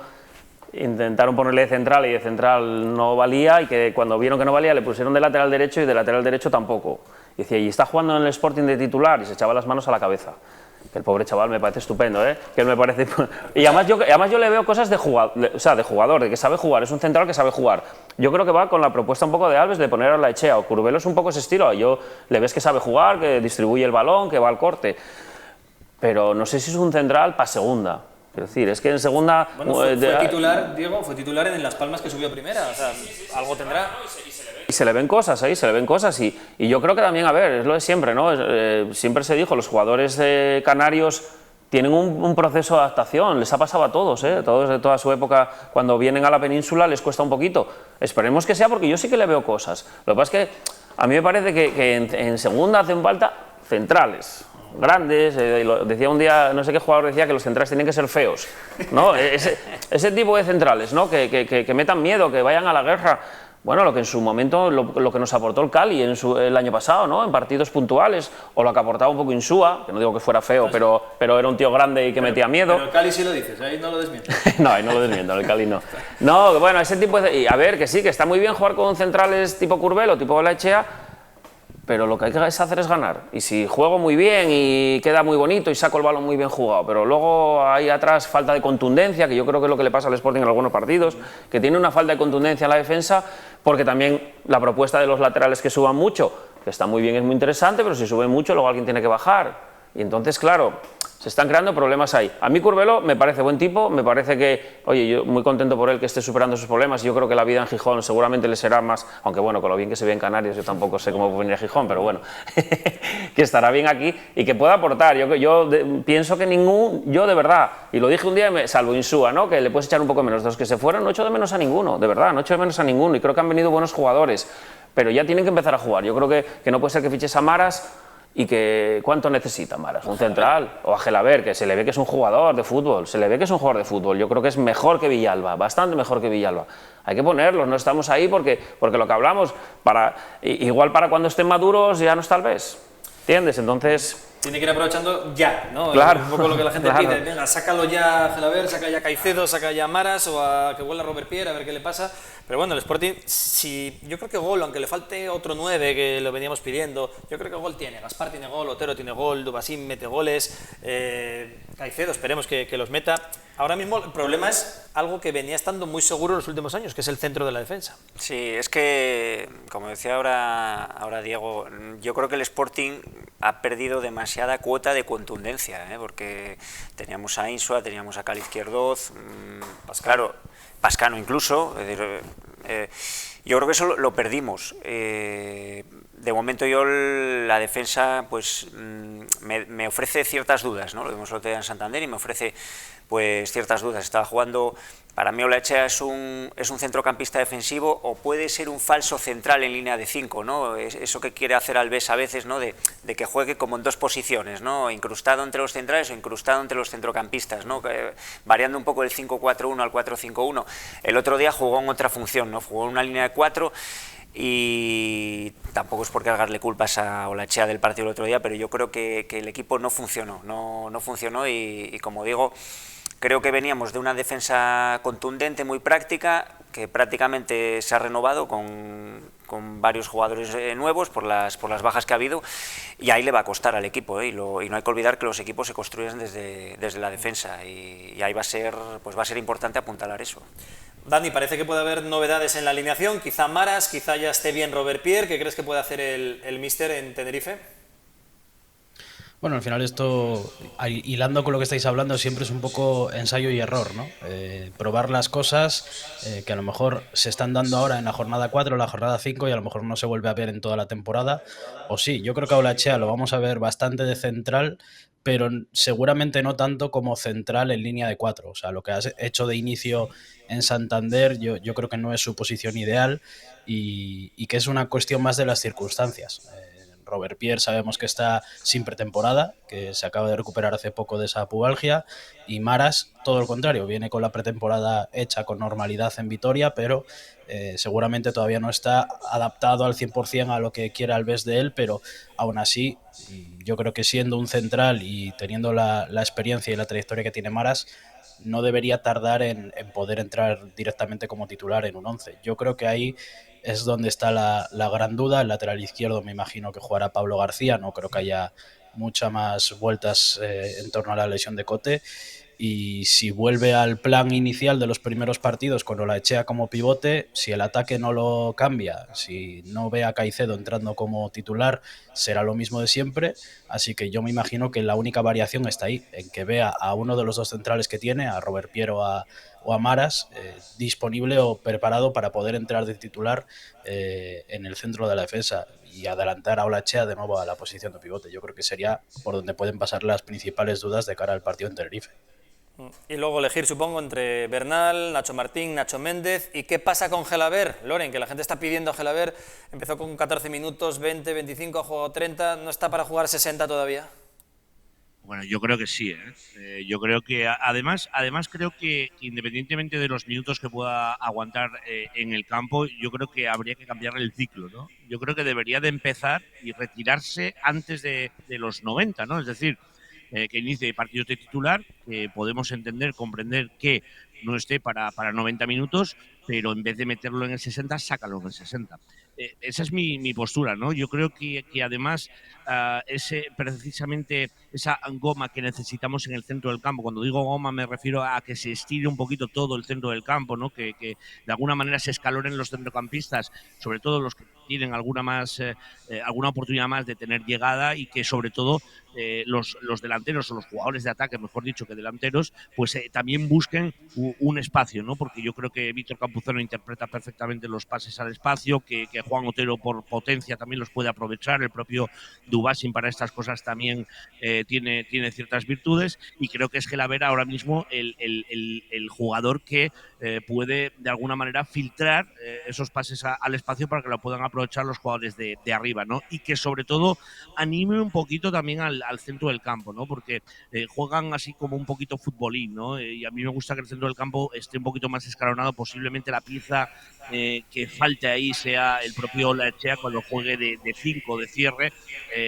intentaron ponerle de central y de central no valía y que cuando vieron que no valía le pusieron de lateral derecho y de lateral derecho tampoco. Y decía, y está jugando en el Sporting de titular y se echaba las manos a la cabeza. Que el pobre chaval me parece estupendo, ¿eh? Que él me parece... Y además yo le veo cosas de jugador, de que sabe jugar, es un central que sabe jugar. Yo creo que va con la propuesta un poco de Alves de poner a Laechea o Curbelo, es un poco ese estilo. Yo le ves que sabe jugar, que distribuye el balón, que va al corte. Pero no sé si es un central para segunda. Es decir, es que en segunda... Bueno, fue titular, Diego, fue titular en Las Palmas que subió primera, o sea, algo tendrá. Y se le ven cosas ahí, se le ven cosas y yo creo que también, a ver, es lo de siempre, ¿no? Siempre se dijo, los jugadores canarios tienen un proceso de adaptación, les ha pasado a todos, todos de toda su época, cuando vienen a la península les cuesta un poquito. Esperemos que sea porque yo sí que le veo cosas. Lo que pasa es que a mí me parece que en segunda hacen falta centrales. Grandes, decía un día, no sé qué jugador decía que los centrales tienen que ser feos, ¿no? ese tipo de centrales, ¿no? Que metan miedo, que vayan a la guerra. Bueno, lo que en su momento, lo que nos aportó el Cali el año pasado, ¿no? En partidos puntuales, o lo que aportaba un poco Insúa, que no digo que fuera feo, pero era un tío grande y que metía miedo. Pero el Cali sí lo dices, ahí no lo desmientes. No, ahí no lo desmiento, el Cali no. No, bueno, ese tipo de... Y a ver, que sí, que está muy bien jugar con centrales tipo Curbelo, tipo Laechea, pero lo que hay que hacer es ganar. Y si juego muy bien y queda muy bonito y saco el balón muy bien jugado, pero luego hay atrás falta de contundencia, que yo creo que es lo que le pasa al Sporting en algunos partidos, que tiene una falta de contundencia en la defensa, porque también la propuesta de los laterales que suban mucho, que está muy bien, es muy interesante, pero si suben mucho luego alguien tiene que bajar. Y entonces, claro, se están creando problemas ahí. A mí Curbelo me parece buen tipo, me parece que, oye, yo muy contento por él que esté superando sus problemas. Yo creo que la vida en Gijón seguramente le será más, aunque bueno, con lo bien que se ve en Canarias, yo tampoco sé cómo venir a Gijón, pero bueno, que estará bien aquí y que pueda aportar. Yo pienso que yo de verdad, y lo dije un día, salvo Insúa, ¿no? Que le puedes echar un poco menos. De los que se fueron, no echo de menos a ninguno, de verdad, no echo de menos a ninguno. Y creo que han venido buenos jugadores, pero ya tienen que empezar a jugar. Yo creo que no puede ser que fiches a Maras. Y que, ¿cuánto necesita Maras? ¿Un central? O a Gelaber, que se le ve que es un jugador de fútbol, yo creo que es mejor que Villalba, bastante mejor que Villalba. Hay que ponerlos, no estamos ahí porque lo que hablamos, igual para cuando estén maduros ya no está tal vez, ¿entiendes? Entonces... Tiene que ir aprovechando ya, ¿no? Claro, un poco lo que la gente pide, venga, sácalo ya a Gelaber, saca ya a Caicedo, saca ya a Maras o a que vuelva a Robert Pierre, a ver qué le pasa. Pero bueno, el Sporting, yo creo que gol, aunque le falte otro 9 que lo veníamos pidiendo, yo creo que gol tiene. Gaspar tiene gol, Otero tiene gol, Dubasín mete goles, Caicedo esperemos que los meta. Ahora mismo el problema es algo que venía estando muy seguro en los últimos años, que es el centro de la defensa. Sí, es que, como decía ahora Diego, yo creo que el Sporting ha perdido demasiada cuota de contundencia, porque teníamos a Insua, teníamos a Cali Izquierdoz, Pascano incluso, Yo creo que eso lo perdimos. De momento yo la defensa pues me ofrece ciertas dudas, ¿no? Lo vimos el otro día en Santander y me ofrece pues ciertas dudas. Estaba jugando, para mí Olaechea es un centrocampista defensivo o puede ser un falso central en línea de 5, ¿no? Eso que quiere hacer Alves a veces, ¿no? De que juegue como en dos posiciones, ¿no? Incrustado entre los centrales o incrustado entre los centrocampistas, ¿no? Variando un poco el 5-4-1 al 4-5-1. El otro día jugó en otra función, ¿no? Jugó en una línea de 4 y tampoco es por cargarle culpas a Olaechea del partido del otro día, pero yo creo que el equipo no funcionó, no funcionó y como digo, creo que veníamos de una defensa contundente, muy práctica, que prácticamente se ha renovado con varios jugadores nuevos por las bajas que ha habido, y ahí le va a costar al equipo, y no hay que olvidar que los equipos se construyen desde la defensa y ahí va a ser importante apuntalar eso. Dani, parece que puede haber novedades en la alineación, quizá Maras, quizá ya esté bien Robert Pierre. ¿Qué crees que puede hacer el míster en Tenerife? Bueno, al final esto, hilando con lo que estáis hablando, siempre es un poco ensayo y error, ¿no? Probar las cosas que a lo mejor se están dando ahora en la jornada 4, la jornada 5 y a lo mejor no se vuelve a ver en toda la temporada. O sí, yo creo que a Olaechea lo vamos a ver bastante de central, pero seguramente no tanto como central en línea de 4. O sea, lo que has hecho de inicio en Santander yo creo que no es su posición ideal y que es una cuestión más de las circunstancias. Robert Pierre sabemos que está sin pretemporada, que se acaba de recuperar hace poco de esa pubalgia, y Maras, todo lo contrario, viene con la pretemporada hecha con normalidad en Vitoria, pero seguramente todavía no está adaptado al 100% a lo que quiera Alves de él, pero aún así, yo creo que siendo un central y teniendo la experiencia y la trayectoria que tiene Maras, no debería tardar en poder entrar directamente como titular en un 11. Yo creo que ahí es donde está la gran duda. El lateral izquierdo me imagino que jugará Pablo García, no creo que haya muchas más vueltas en torno a la lesión de Cote, y si vuelve al plan inicial de los primeros partidos con Olaechea como pivote, si el ataque no lo cambia, si no ve a Caicedo entrando como titular, será lo mismo de siempre, así que yo me imagino que la única variación está ahí, en que vea a uno de los dos centrales que tiene, a Robert Pierre o a Maras, disponible o preparado para poder entrar de titular en el centro de la defensa y adelantar a Olaechea de nuevo a la posición de pivote. Yo creo que sería por donde pueden pasar las principales dudas de cara al partido en Tenerife. Y luego elegir, supongo, entre Bernal, Nacho Martín, Nacho Méndez. ¿Y qué pasa con Gelaber? Loren, que la gente está pidiendo a Gelaber. Empezó con 14 minutos, 20, 25, ha jugado 30. ¿No está para jugar 60 todavía? Bueno, yo creo que sí, ¿eh? Yo creo que además creo que independientemente de los minutos que pueda aguantar en el campo, yo creo que habría que cambiarle el ciclo, ¿no? Yo creo que debería de empezar y retirarse antes de los 90, ¿no? Es decir, que inicie partidos de titular, podemos entender, comprender que no esté para 90 minutos, pero en vez de meterlo en el 60, sácalo en el 60. Esa es mi postura, ¿no? Yo creo que además precisamente esa goma que necesitamos en el centro del campo, cuando digo goma me refiero a que se estire un poquito todo el centro del campo, ¿no? Que de alguna manera se escalonen los centrocampistas, sobre todo los que tienen alguna oportunidad más de tener llegada, y que sobre todo los delanteros o los jugadores de ataque, mejor dicho que delanteros, pues también busquen un espacio, ¿no? Porque yo creo que Víctor Campuzano interpreta perfectamente los pases al espacio, que Juan Otero por potencia también los puede aprovechar, el propio Dubassin para estas cosas también tiene ciertas virtudes, y creo que es Gelaber ahora mismo el jugador que puede de alguna manera filtrar esos pases al espacio para que lo puedan aprovechar los jugadores de arriba, ¿no? Y que sobre todo anime un poquito también al centro del campo, ¿no? Porque juegan así como un poquito futbolín, ¿no? Y a mí me gusta que el centro del campo esté un poquito más escalonado. Posiblemente la pieza que falte ahí sea el propio Olaechea cuando juegue de 5, de cierre,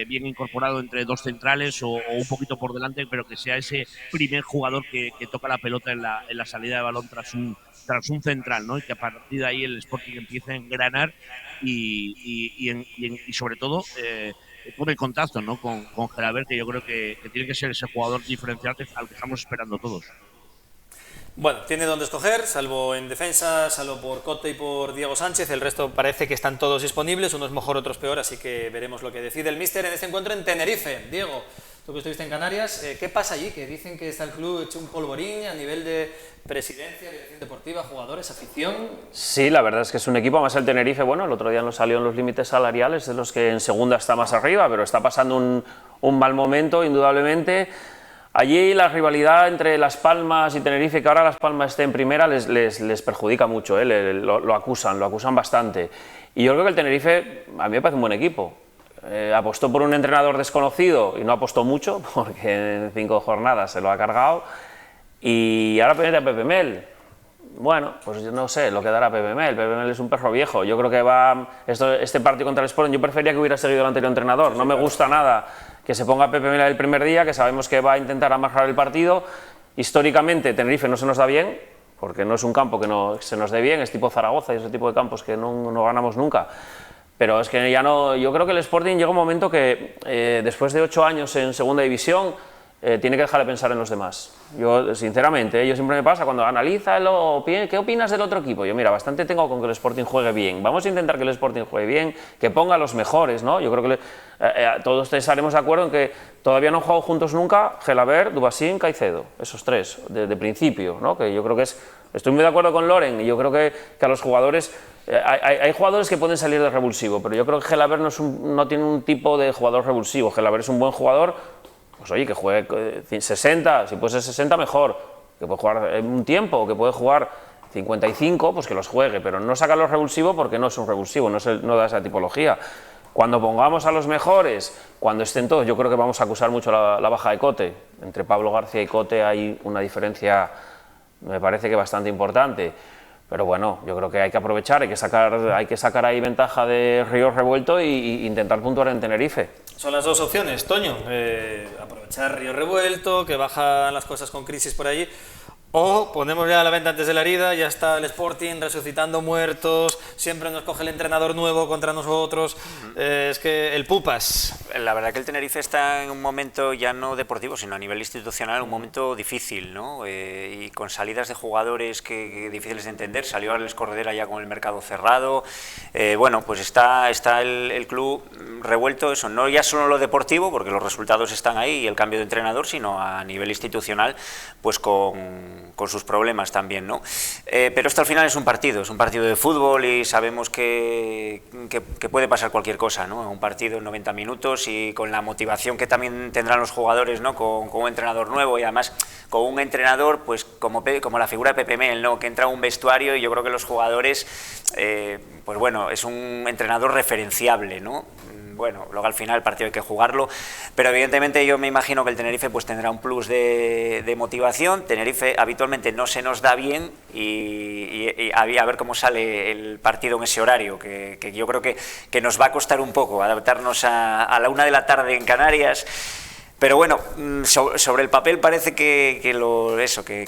bien incorporado entre dos centrales o un poquito por delante, pero que sea ese primer jugador que toca la pelota en la salida de balón tras un central, ¿no? Y que a partir de ahí el Sporting empiece a engranar y sobre todo pone contacto, ¿no? con Gelaber, que yo creo que tiene que ser ese jugador diferencial al que estamos esperando todos. Bueno, tiene donde escoger, salvo en defensa, salvo por Cote y por Diego Sánchez, el resto parece que están todos disponibles, unos mejor, otros peor, así que veremos lo que decide el míster en este encuentro en Tenerife. Diego, tú que estuviste en Canarias, ¿qué pasa allí? Que dicen que está el club hecho un polvorín a nivel de presidencia, dirección deportiva, jugadores, afición. Sí, la verdad es que es un equipo, más el Tenerife, bueno, el otro día nos salió en los límites salariales de los que en segunda está más arriba, pero está pasando un mal momento, indudablemente. Allí la rivalidad entre Las Palmas y Tenerife, que ahora Las Palmas esté en primera, les perjudica mucho, lo acusan bastante. Y yo creo que el Tenerife, a mí me parece un buen equipo. Apostó por un entrenador desconocido y no apostó mucho, porque en 5 jornadas se lo ha cargado. Y ahora pendiente a Pepe Mel. Bueno, pues yo no sé lo que dará Pepe Mel. Pepe Mel es un perro viejo. Yo creo que este partido contra el Sporting, yo prefería que hubiera seguido el anterior entrenador. No me gusta nada que se ponga Pepe Mel el primer día, que sabemos que va a intentar amarrar el partido. Históricamente Tenerife no se nos da bien, porque no es un campo que se nos dé bien, es tipo Zaragoza y ese tipo de campos que no ganamos nunca. Pero es que ya no. Yo creo que el Sporting llega un momento que después de 8 años en segunda división tiene que dejar de pensar en los demás. Yo, sinceramente, yo siempre me pasa cuando analízalo, ¿qué opinas del otro equipo? Yo, mira, bastante tengo con que el Sporting juegue bien. Vamos a intentar que el Sporting juegue bien, que ponga a los mejores, ¿no? Yo creo que todos estaremos de acuerdo en que todavía no han jugado juntos nunca Gelabert, Dubasín, Caicedo, esos tres, de principio, ¿no? Que yo creo que estoy muy de acuerdo con Loren, y yo creo que a los jugadores, hay jugadores que pueden salir de revulsivo, pero yo creo que Gelabert no tiene un tipo de jugador revulsivo. Gelabert es un buen jugador. Pues oye, que juegue 60, si puede ser 60 mejor, que puede jugar un tiempo, que puede jugar 55, pues que los juegue, pero no sacarlos revulsivo porque no es un revulsivo, no da esa tipología. Cuando pongamos a los mejores, cuando estén todos, yo creo que vamos a acusar mucho la baja de Cote. Entre Pablo García y Cote hay una diferencia, me parece que bastante importante. Pero bueno, yo creo que hay que aprovechar, hay que sacar ahí ventaja de Río Revuelto e intentar puntuar en Tenerife. Son las dos opciones, Toño, aprovechar Río Revuelto, que bajan las cosas con crisis por allí, o ponemos ya la venta antes de la herida, ya está el Sporting resucitando muertos, siempre nos coge el entrenador nuevo contra nosotros, es que el Pupas. La verdad que el Tenerife está en un momento ya no deportivo, sino a nivel institucional, un momento difícil, ¿no? Y con salidas de jugadores que difíciles de entender. Salió Alex Corredera ya con el mercado cerrado. Bueno, pues está el club revuelto, eso, no ya solo lo deportivo, porque los resultados están ahí y el cambio de entrenador, sino a nivel institucional, pues con sus problemas también, ¿no? Pero esto al final es un partido de fútbol y sabemos que puede pasar cualquier cosa, ¿no? Un partido en 90 minutos y con la motivación que también tendrán los jugadores, ¿no? Con un entrenador nuevo y además con un entrenador, pues como la figura de Pepe Mel, ¿no? Que entra a un vestuario y yo creo que los jugadores, pues bueno, es un entrenador referenciable, ¿no? Bueno, luego al final el partido hay que jugarlo, pero evidentemente yo me imagino que el Tenerife pues tendrá un plus de motivación. Tenerife habitualmente no se nos da bien y a ver cómo sale el partido en ese horario, que yo creo que nos va a costar un poco adaptarnos a la 1 de la tarde en Canarias. Pero bueno, sobre el papel parece que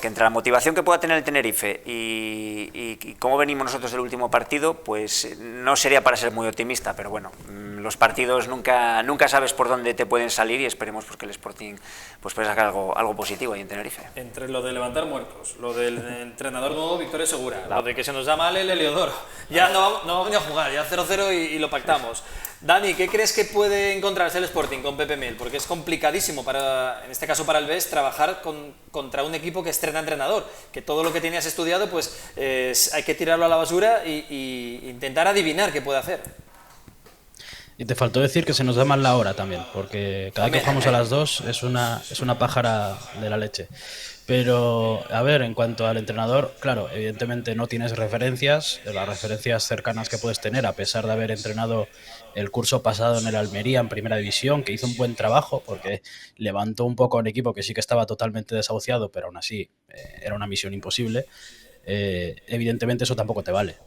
entre la motivación que pueda tener el Tenerife y cómo venimos nosotros del último partido, pues no sería para ser muy optimista, pero bueno, los partidos nunca sabes por dónde te pueden salir y esperemos pues, que el Sporting pues, pueda sacar algo positivo ahí en Tenerife. Entre lo de levantar muertos, lo del entrenador nuevo, victoria segura, lo de que se nos da mal el Heliodoro, ya no va a venir a jugar, ya 0-0 y lo pactamos. Dani, ¿qué crees que puede encontrarse el Sporting con Pepe Mel? Porque es complicadísimo, en este caso para el BES, trabajar contra un equipo que estrena entrenador, que todo lo que tenías estudiado pues hay que tirarlo a la basura y intentar adivinar qué puede hacer. Y te faltó decir que se nos da mal la hora también, porque cada vez que jugamos a las 2 es una pájara de la leche. Pero, a ver, en cuanto al entrenador, claro, evidentemente no tienes referencias, las referencias cercanas que puedes tener, a pesar de haber entrenado el curso pasado en el Almería, en Primera División, que hizo un buen trabajo, porque levantó un poco a un equipo que sí que estaba totalmente desahuciado, pero aún así era una misión imposible. Evidentemente eso tampoco te vale.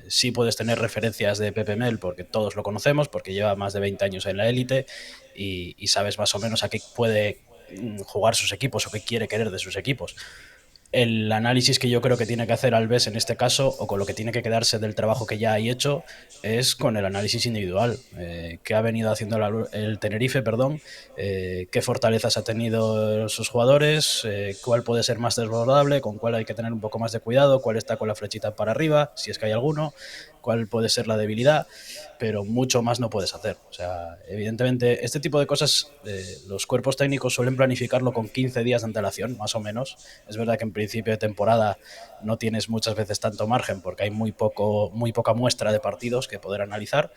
Sí puedes tener referencias de Pepe Mel, porque todos lo conocemos, porque lleva más de 20 años en la élite y sabes más o menos a qué puede jugar sus equipos o qué quiere querer de sus equipos. El análisis que yo creo que tiene que hacer Alves en este caso, o con lo que tiene que quedarse del trabajo que ya hay hecho, es con el análisis individual. ¿Qué ha venido haciendo el Tenerife? ¿Qué fortalezas ha tenido sus jugadores? ¿Cuál puede ser más desbordable? ¿Con cuál hay que tener un poco más de cuidado? ¿Cuál está con la flechita para arriba? Si es que hay alguno. ¿Cuál puede ser la debilidad? Pero mucho más no puedes hacer. O sea, evidentemente, este tipo de cosas los cuerpos técnicos suelen planificarlo con 15 días de antelación, más o menos. Es verdad que en principio de temporada no tienes muchas veces tanto margen porque hay muy poca muestra de partidos que poder analizar,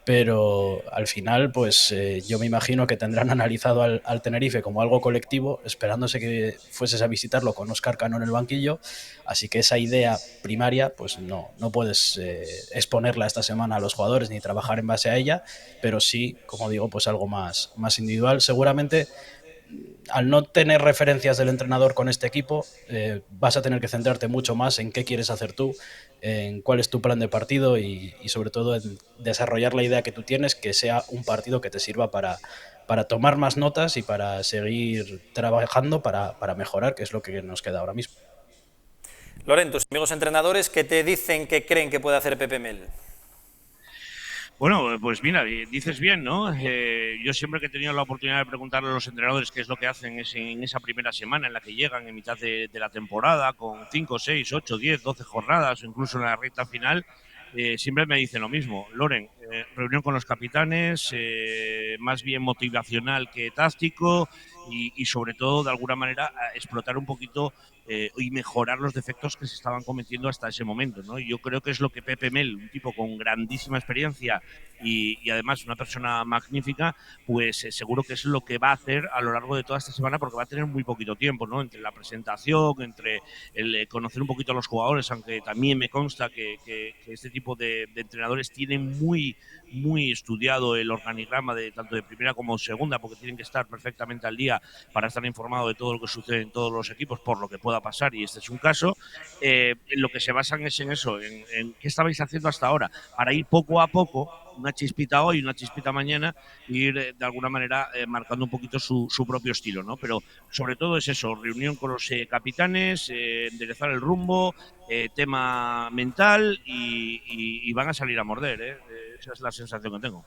pero al final pues yo me imagino que tendrán analizado al Tenerife como algo colectivo, esperándose que fueses a visitarlo con Óscar Cano en el banquillo, así que esa idea primaria pues no puedes exponerla esta semana a los jugadores ni trabajar en base a ella, pero sí, como digo, pues algo más individual. Seguramente al no tener referencias del entrenador con este equipo, vas a tener que centrarte mucho más en qué quieres hacer tú, en cuál es tu plan de partido y sobre todo en desarrollar la idea que tú tienes, que sea un partido que te sirva para tomar más notas y para seguir trabajando para mejorar, que es lo que nos queda ahora mismo. Loren, tus amigos entrenadores, ¿qué te dicen que creen que puede hacer Pepe Mel? Bueno, pues mira, dices bien, ¿no? Yo siempre que he tenido la oportunidad de preguntarle a los entrenadores qué es lo que hacen en esa primera semana en la que llegan en mitad de la temporada, con 5, 6, 8, 10, 12 jornadas o incluso en la recta final, siempre me dicen lo mismo. Loren, reunión con los capitanes, más bien motivacional que táctico y sobre todo, de alguna manera, explotar un poquito y mejorar los defectos que se estaban cometiendo hasta ese momento, ¿no? Yo creo que es lo que Pepe Mel, un tipo con grandísima experiencia y además una persona magnífica, pues seguro que es lo que va a hacer a lo largo de toda esta semana, porque va a tener muy poquito tiempo, ¿no? Entre la presentación, entre el conocer un poquito a los jugadores, aunque también me consta que este tipo de entrenadores tienen muy estudiado el organigrama de tanto de primera como segunda, porque tienen que estar perfectamente al día para estar informado de todo lo que sucede en todos los equipos, por lo que pueda pasar, y este es un caso. Lo que se basan es en eso, en qué estabais haciendo hasta ahora, para ir poco a poco, una chispita hoy, una chispita mañana, e ir de alguna manera marcando un poquito su propio estilo, ¿no? Pero sobre todo es eso, reunión con los capitanes, enderezar el rumbo, tema mental y van a salir a morder, esa es la sensación que tengo.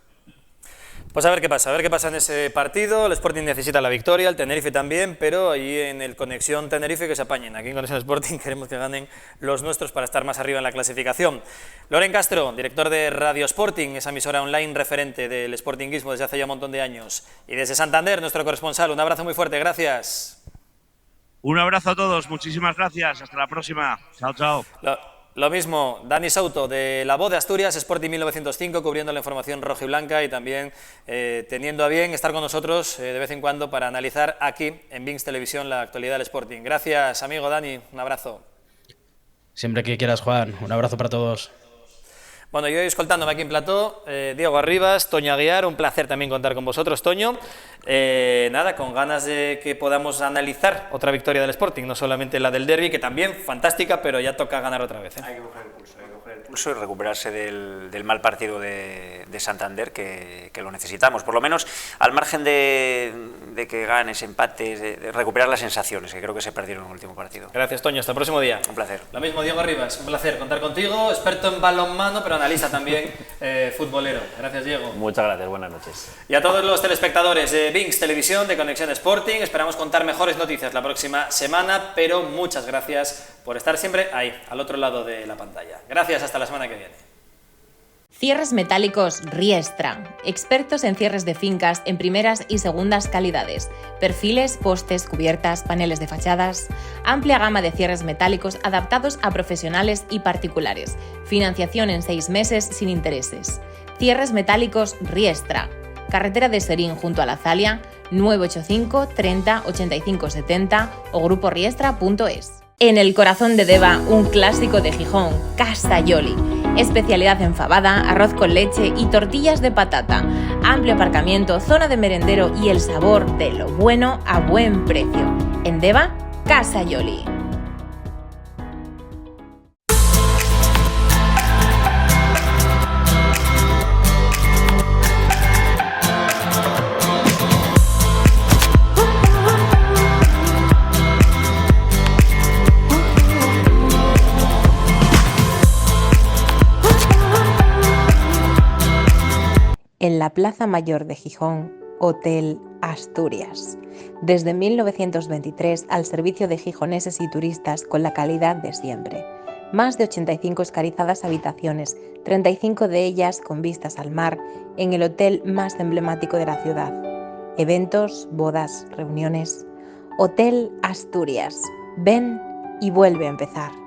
Pues a ver qué pasa en ese partido. El Sporting necesita la victoria, el Tenerife también, pero ahí en el Conexión Tenerife que se apañen. Aquí en Conexión Sporting queremos que ganen los nuestros para estar más arriba en la clasificación. Loren Castro, director de Radio Sporting, esa emisora online referente del sportinguismo desde hace ya un montón de años. Y desde Santander, nuestro corresponsal, un abrazo muy fuerte, gracias. Un abrazo a todos, muchísimas gracias, hasta la próxima. Chao, chao. Lo mismo, Dani Souto, de La Voz de Asturias, Sporting 1905, cubriendo la información roja y blanca y también teniendo a bien estar con nosotros de vez en cuando para analizar aquí en Vinx Televisión la actualidad del Sporting. Gracias, amigo Dani, un abrazo. Siempre que quieras, Juan, un abrazo para todos. Bueno, yo escoltándome aquí en plató, Diego Arribas, Toño Aguiar, un placer también contar con vosotros, Toño. Nada, con ganas de que podamos analizar otra victoria del Sporting, no solamente la del derbi, que también fantástica, pero ya toca ganar otra vez. Hay que coger el pulso y recuperarse del mal partido de Santander, que lo necesitamos, por lo menos al margen de que ganes, empates, de recuperar las sensaciones, que creo que se perdieron en el último partido. Gracias, Toño, hasta el próximo día. Un placer. Lo mismo, Diego Arribas, un placer contar contigo, experto en balonmano, pero analista también futbolero. Gracias, Diego. Muchas gracias, buenas noches. Y a todos los telespectadores de Vinx Televisión, de Conexión Sporting, esperamos contar mejores noticias la próxima semana, pero muchas gracias por estar siempre ahí, al otro lado de la pantalla. Gracias, hasta la semana que viene. Cierres metálicos Riestra, expertos en cierres de fincas en primeras y segundas calidades, perfiles, postes, cubiertas, paneles de fachadas, amplia gama de cierres metálicos adaptados a profesionales y particulares, financiación en 6 meses sin intereses. Cierres metálicos Riestra, carretera de Serín junto a la Zalia, 985 30 85 70 o gruporiestra.es. En el corazón de Deva, un clásico de Gijón, Casa Yoli. Especialidad en fabada, arroz con leche y tortillas de patata. Amplio aparcamiento, zona de merendero y el sabor de lo bueno a buen precio. En Deva, Casa Yoli. en la Plaza Mayor de Gijón, Hotel Asturias. Desde 1923 al servicio de gijoneses y turistas con la calidad de siempre. Más de 85 escarizadas habitaciones, 35 de ellas con vistas al mar, en el hotel más emblemático de la ciudad. Eventos, bodas, reuniones. Hotel Asturias. Ven y vuelve a empezar.